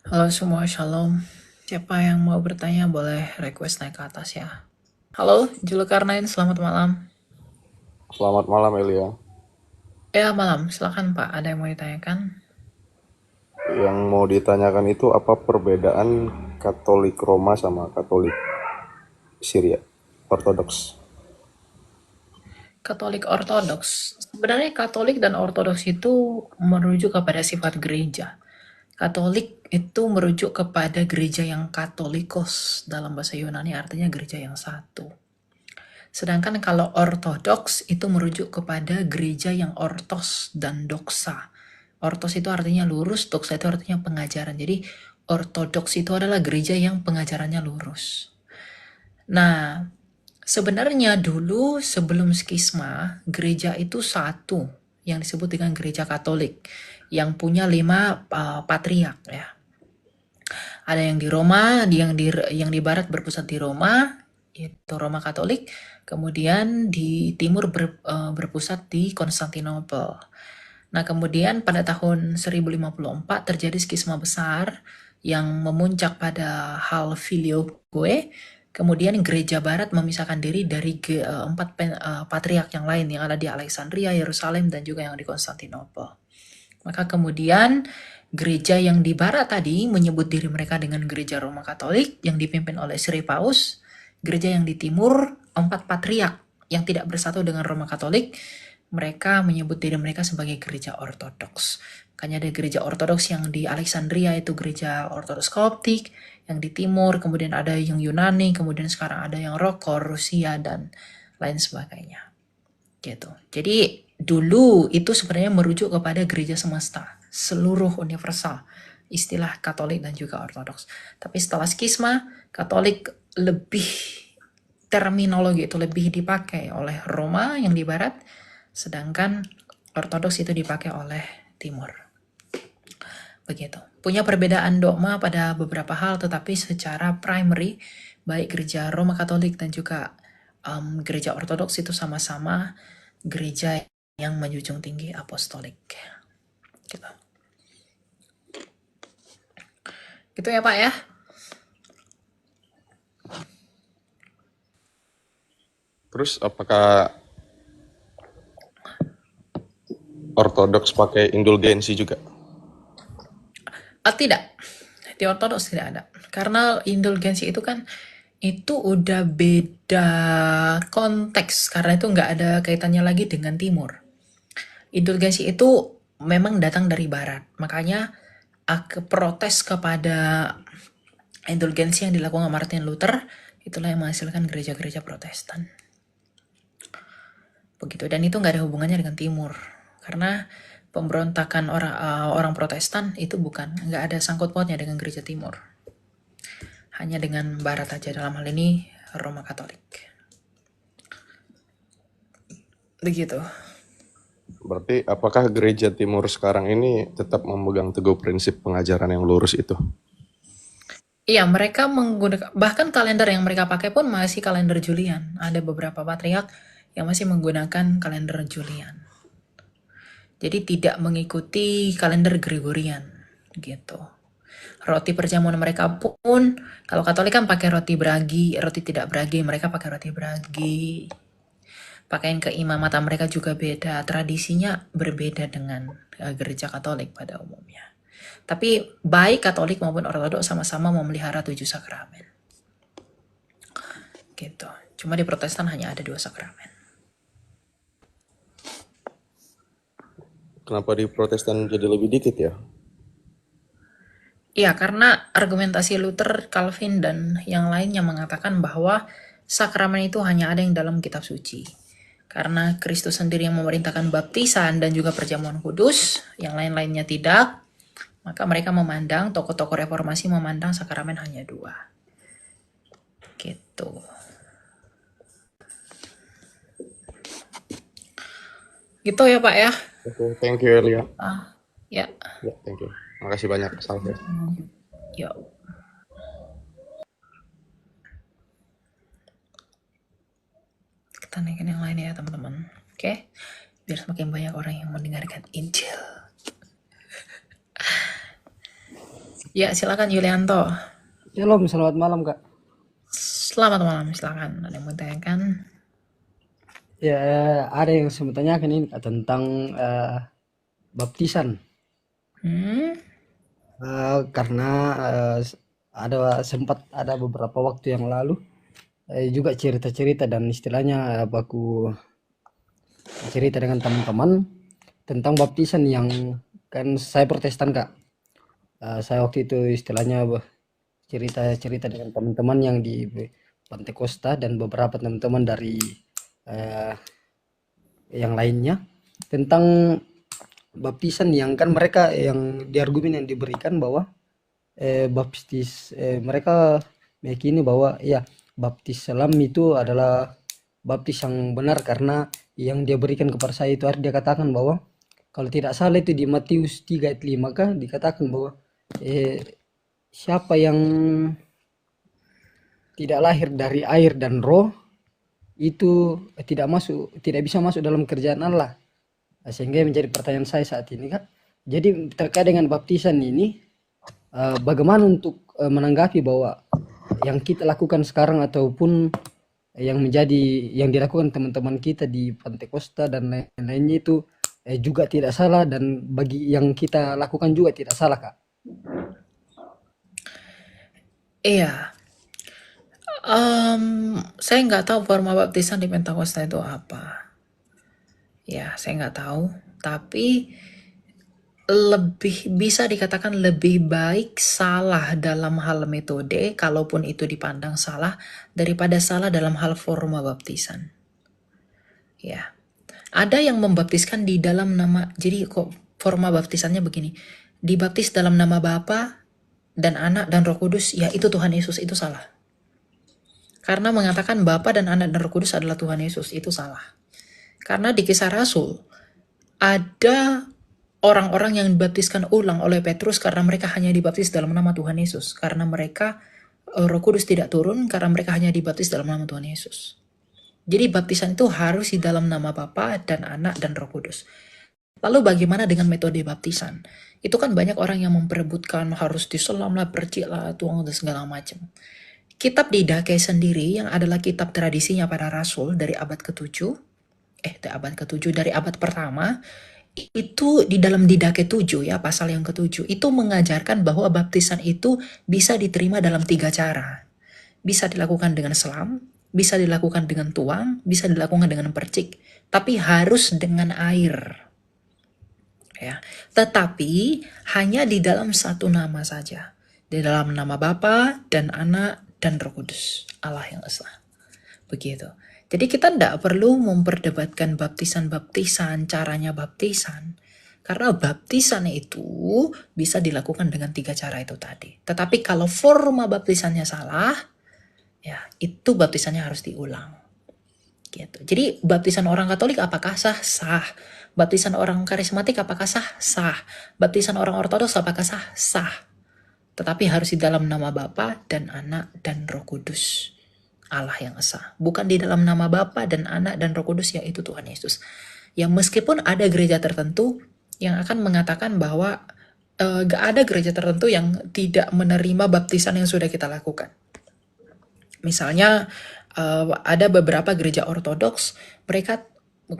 Halo semua, shalom. Siapa yang mau bertanya boleh request naik ke atas ya. Halo, Julkarnain, selamat malam. Selamat malam Elia. Ya, malam. Silakan Pak, ada yang mau ditanyakan? Yang mau ditanyakan itu apa perbedaan Katolik Roma sama Katolik Syria Ortodoks? Katolik Ortodoks. Sebenarnya Katolik dan Ortodoks itu merujuk kepada sifat gereja. Katolik itu merujuk kepada gereja yang katolikos, dalam bahasa Yunani artinya gereja yang satu. Sedangkan kalau ortodoks itu merujuk kepada gereja yang ortos dan doxa. Ortos itu artinya lurus, doxa itu artinya pengajaran. Jadi ortodoks itu adalah gereja yang pengajarannya lurus. Nah, sebenarnya dulu sebelum skisma, gereja itu satu yang disebut dengan gereja Katolik yang punya 5 patriark ya. Ada yang di Roma, yang di barat berpusat di Roma, itu Roma Katolik. Kemudian di timur berpusat di Konstantinopel. Nah, kemudian pada tahun 1054 terjadi skisma besar yang memuncak pada hal filioque. Kemudian gereja barat memisahkan diri dari empat patriark yang lain yang ada di Alexandria, Yerusalem, dan juga yang di Konstantinopel. Maka kemudian gereja yang di barat tadi menyebut diri mereka dengan gereja Roma Katolik yang dipimpin oleh Sri Paus. Gereja yang di timur, 4 patriark yang tidak bersatu dengan Roma Katolik, mereka menyebut diri mereka sebagai gereja ortodoks. Makanya ada gereja ortodoks yang di Alexandria itu gereja ortodoks Koptik, yang di timur, kemudian ada yang Yunani, kemudian sekarang ada yang Rokor, Rusia, dan lain sebagainya. Gitu. Jadi dulu itu sebenarnya merujuk kepada gereja semesta, seluruh universal, istilah Katolik dan juga Ortodoks. Tapi setelah skisma, Katolik lebih terminologi itu lebih dipakai oleh Roma yang di barat, sedangkan Ortodoks itu dipakai oleh timur. Begitu. Punya perbedaan dogma pada beberapa hal, tetapi secara primary, baik gereja Roma Katolik dan juga gereja Ortodoks itu sama-sama gereja yang menjunjung tinggi apostolik. Gitu. Gitu ya Pak ya. Terus apakah Ortodoks pakai indulgensi juga? Tidak. Di Ortodoks tidak ada. Karena indulgensi itu kan itu udah beda konteks karena itu nggak ada kaitannya lagi dengan timur. Indulgensi itu memang datang dari barat. Makanya protes kepada indulgensi yang dilakukan Martin Luther itulah yang menghasilkan gereja-gereja Protestan. Begitu, dan itu nggak ada hubungannya dengan timur. Karena pemberontakan orang Protestan itu nggak ada sangkut pautnya dengan gereja timur. Hanya dengan barat aja, dalam hal ini Roma Katolik. Begitu. Berarti apakah gereja timur sekarang ini tetap memegang teguh prinsip pengajaran yang lurus itu? Iya, mereka menggunakan, bahkan kalender yang mereka pakai pun masih kalender Julian. Ada beberapa patriark yang masih menggunakan kalender Julian. Jadi tidak mengikuti kalender Gregorian gitu. Roti perjamuan mereka pun, kalau Katolik kan pakai roti beragi, roti tidak beragi, mereka pakai roti beragi. Pakaian keimamatan mereka juga beda, tradisinya berbeda dengan gereja Katolik pada umumnya. Tapi baik Katolik maupun Ortodoks sama-sama memelihara 7 sakramen. Gitu. Cuma di Protestan hanya ada 2 sakramen. Kenapa di Protestan jadi lebih dikit ya? Iya, karena argumentasi Luther, Calvin, dan yang lainnya mengatakan bahwa sakramen itu hanya ada yang dalam kitab suci. Karena Kristus sendiri yang memerintahkan baptisan dan juga perjamuan kudus, yang lain-lainnya tidak, maka mereka memandang, tokoh-tokoh reformasi memandang sakramen hanya 2. Gitu. Gitu ya Pak ya. Oke, thank you Elia. Ya, Ya, thank you. Makasih banyak, Salve. yuk. Kita naikin yang lain ya teman-teman. Oke, biar semakin banyak orang yang mendengarkan Injil. Ya, silakan Yulianto. Shalom, selamat malam Kak. Selamat malam, silakan. Ada yang mau ditanyakan? Ya, ada yang saya mau tanyakan ini Kak, tentang baptisan. Hmm, Karena eh, sempat ada beberapa waktu yang lalu juga cerita-cerita dan istilahnya aku cerita dengan teman-teman tentang baptisan yang kan saya Protestan Kak. Saya waktu itu istilahnya cerita-cerita dengan teman-teman yang di Pantai Costa dan beberapa teman-teman dari eh, yang lainnya tentang baptisan yang kan mereka yang di argumen yang diberikan bahwa mereka meyakini bahwa ya baptis Islam itu adalah baptis yang benar karena yang dia berikan kepada saya itu dia katakan bahwa kalau tidak salah itu di Matius 3 ayat 5 kah dikatakan bahwa eh, siapa yang tidak lahir dari air dan roh itu tidak bisa masuk dalam kerjaan Allah. Sehingga menjadi pertanyaan saya saat ini Kak. Jadi terkait dengan baptisan ini, bagaimana untuk menanggapi bahwa yang kita lakukan sekarang ataupun yang dilakukan teman-teman kita di Pantai Costa dan lain-lainnya itu juga tidak salah dan bagi yang kita lakukan juga tidak salah Kak. iya. Saya nggak tahu forma baptisan di Pentakosta itu apa. Ya, saya nggak tahu. Tapi lebih bisa dikatakan lebih baik salah dalam hal metode, kalaupun itu dipandang salah, daripada salah dalam hal forma baptisan. Ya, ada yang membaptiskan di dalam nama, jadi kok forma baptisannya begini, dibaptis dalam nama Bapa dan Anak dan Roh Kudus, ya itu Tuhan Yesus, itu salah. Karena mengatakan Bapa dan Anak dan Roh Kudus adalah Tuhan Yesus, itu salah. Karena di Kisah Rasul, ada orang-orang yang dibaptiskan ulang oleh Petrus karena mereka hanya dibaptis dalam nama Tuhan Yesus. Karena mereka, Roh Kudus tidak turun karena mereka hanya dibaptis dalam nama Tuhan Yesus. Jadi baptisan itu harus di dalam nama Bapa dan Anak dan Roh Kudus. Lalu bagaimana dengan metode baptisan? Itu kan banyak orang yang memperebutkan harus diselam lah, percik lah, tuang dan segala macam. Kitab Didache sendiri yang adalah kitab tradisinya para rasul dari abad ke-7, dari abad pertama, itu di dalam Didache 7 ya, pasal yang ke-7, itu mengajarkan bahwa baptisan itu bisa diterima dalam 3 cara. Bisa dilakukan dengan selam, bisa dilakukan dengan tuang, bisa dilakukan dengan percik, tapi harus dengan air. Ya, tetapi hanya di dalam satu nama saja, di dalam nama Bapa dan Anak dan Roh Kudus, Allah yang Esa. Begitu. Jadi kita tidak perlu memperdebatkan baptisan-baptisan, caranya baptisan. Karena baptisan itu bisa dilakukan dengan 3 cara itu tadi. Tetapi kalau forma baptisannya salah, ya itu baptisannya harus diulang. Gitu. Jadi baptisan orang Katolik apakah sah? Sah. Baptisan orang karismatik apakah sah? Sah. Baptisan orang Ortodoks apakah sah? Sah. Tetapi harus di dalam nama Bapa dan Anak dan Roh Kudus, Allah yang Esa. Bukan di dalam nama Bapa dan Anak dan Roh Kudus, yaitu Tuhan Yesus. Yang meskipun ada gereja tertentu yang akan mengatakan bahwa gak ada gereja tertentu yang tidak menerima baptisan yang sudah kita lakukan. Misalnya ada beberapa gereja ortodoks, mereka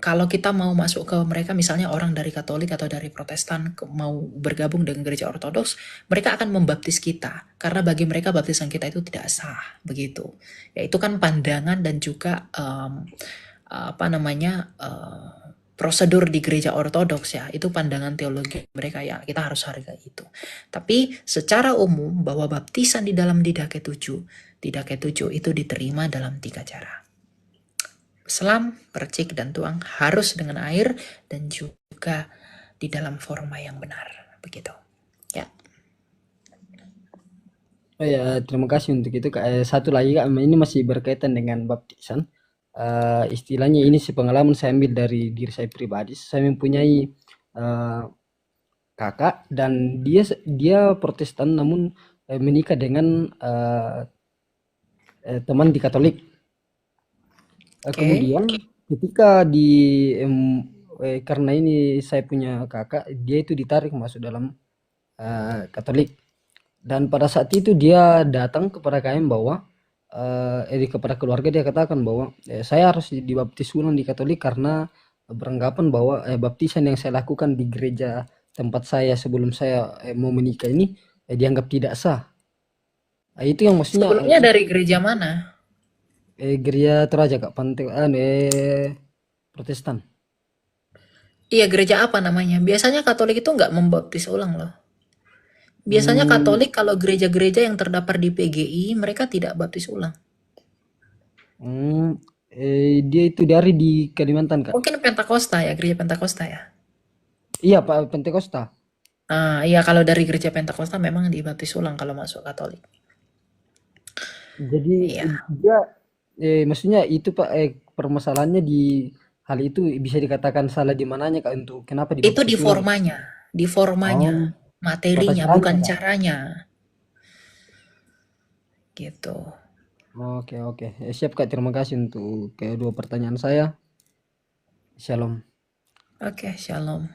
kalau kita mau masuk ke mereka, misalnya orang dari Katolik atau dari Protestan mau bergabung dengan gereja ortodoks, mereka akan membaptis kita karena bagi mereka baptisan kita itu tidak sah, begitu. Ya itu kan pandangan dan juga prosedur di gereja ortodoks ya, itu pandangan teologi mereka ya, kita harus hargai itu. Tapi secara umum bahwa baptisan di dalam Didache 7 itu diterima dalam 3 cara. Selam, percik, dan tuang harus dengan air dan juga di dalam forma yang benar. Begitu. Ya. Oh ya, terima kasih untuk itu Kak. Satu lagi Kak, ini masih berkaitan dengan baptisan. Istilahnya ini pengalaman saya ambil dari diri saya pribadi. Saya mempunyai kakak dan dia Protestan namun menikah dengan teman di Katolik. Kemudian ketika karena ini saya punya kakak, dia itu ditarik masuk dalam Katolik. Dan pada saat itu dia datang kepada kami bahwa kepada keluarga dia katakan bahwa saya harus dibaptis ulang di Katolik karena beranggapan bahwa baptisan yang saya lakukan di gereja tempat saya sebelum saya mau menikah ini dianggap tidak sah. Itu yang maksudnya Sebelumnya dari gereja mana? gereja Toraja Kak, Protestan. Iya, gereja apa namanya? Biasanya Katolik itu nggak membaptis ulang loh. Biasanya Hmm, Katolik kalau gereja-gereja yang terdapat di PGI, mereka tidak baptis ulang. hmm, dia itu dari di Kalimantan Kak. Mungkin Pentakosta ya, gereja Pentakosta ya. Iya Pak, Pentakosta. Iya kalau dari gereja Pentakosta memang dibaptis ulang kalau masuk Katolik. Jadi Iya. dia maksudnya itu Pak permasalahannya di hal itu bisa dikatakan salah di mananya Kak untuk kenapa Itu dibaptis ulang? di formanya, Oh, tata materinya, caranya bukan Kak. caranya, gitu. Oke oke. Siap Kak, terima kasih untuk kedua pertanyaan saya. Shalom. Oke, shalom.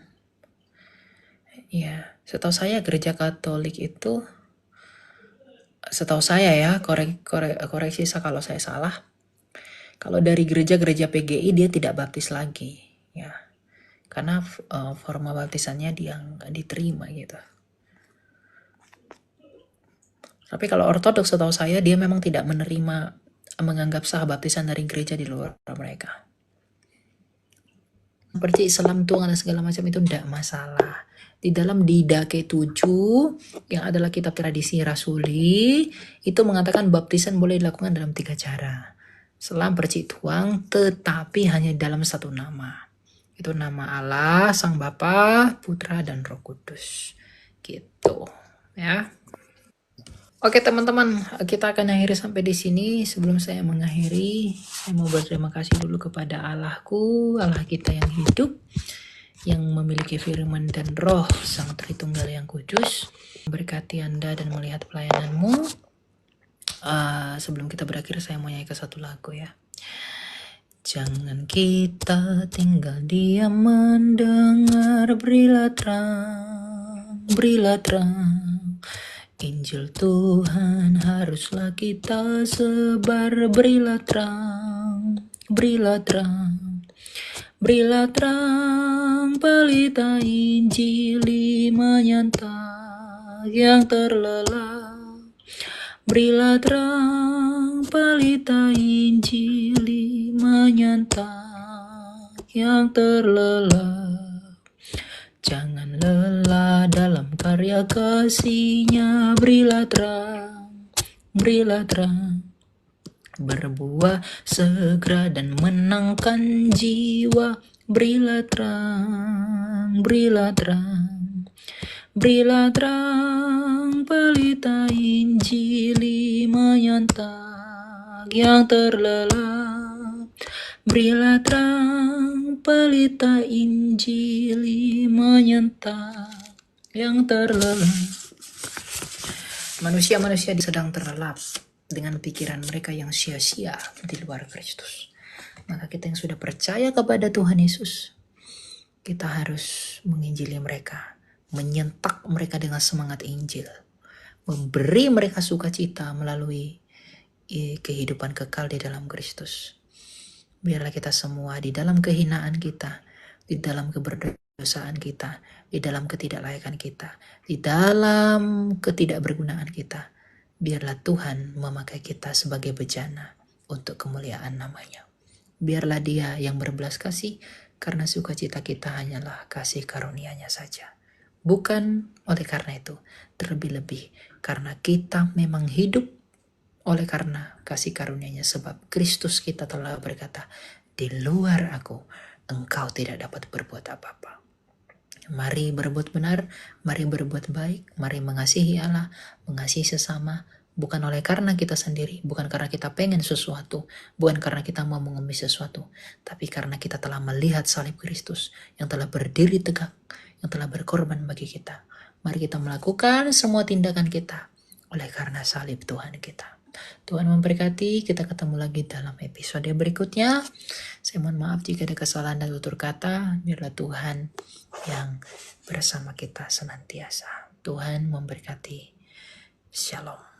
Iya, setahu saya gereja Katolik itu, setahu saya ya, koreksi saya kalau saya salah. Kalau dari gereja-gereja PGI dia tidak baptis lagi, ya, karena forma baptisannya dia nggak diterima gitu. Tapi kalau ortodoks setahu saya dia memang tidak menerima, menganggap sah baptisan dari gereja di luar mereka. Seperti Islam Tuhan dan segala macam itu tidak masalah. Di dalam Didache 7 yang adalah kitab tradisi rasuli itu mengatakan baptisan boleh dilakukan dalam 3 cara. Selam percik tuang tetapi hanya dalam satu nama. Itu nama Allah, Sang Bapa, Putra dan Roh Kudus. Gitu, ya. Oke teman-teman, kita akan akhiri sampai di sini. Sebelum saya mengakhiri, saya mau berterima kasih dulu kepada Allahku, Allah kita yang hidup, yang memiliki firman dan roh Sang Tritunggal yang kudus. Berkati Anda dan melihat pelayananmu. Sebelum kita berakhir, saya mau nyanyikan satu lagu ya. Jangan kita tinggal diam mendengar, berilah terang. Injil Tuhan haruslah kita sebar, berilah terang, berilah terang, pelita Injil menyantap yang terlelap. Berilah terang, pelita Injil menyantap yang terlelap. Jangan lelah dalam karya kasih-Nya, berilah terang, berbuah segera dan menangkan jiwa, berilah terang, pelita Injil menyantap yang terlelap. Berilah terang, pelita Injil menyentap yang terlelap. Manusia-manusia sedang terlelap dengan pikiran mereka yang sia-sia di luar Kristus. Maka kita yang sudah percaya kepada Tuhan Yesus, kita harus menginjili mereka, menyentak mereka dengan semangat Injil, memberi mereka sukacita melalui kehidupan kekal di dalam Kristus. Biarlah kita semua di dalam kehinaan kita, di dalam keberdosaan kita, di dalam ketidaklayakan kita, di dalam ketidakbergunaan kita, biarlah Tuhan memakai kita sebagai bejana untuk kemuliaan namanya. Biarlah Dia yang berbelas kasih, karena sukacita kita hanyalah kasih karunia-Nya saja. Bukan oleh karena itu, terlebih-lebih karena kita memang hidup oleh karena kasih karunia-Nya, sebab Kristus kita telah berkata, di luar aku, engkau tidak dapat berbuat apa-apa. Mari berbuat benar, mari berbuat baik, mari mengasihi Allah, mengasihi sesama, bukan oleh karena kita sendiri, bukan karena kita pengen sesuatu, bukan karena kita mau mengemis sesuatu, tapi karena kita telah melihat salib Kristus yang telah berdiri tegak, yang telah berkorban bagi kita. Mari kita melakukan semua tindakan kita oleh karena salib Tuhan kita. Tuhan memberkati, kita ketemu lagi dalam episode berikutnya. Saya mohon maaf jika ada kesalahan dan tutur kata. Biarlah Tuhan yang bersama kita senantiasa. Tuhan memberkati. Shalom.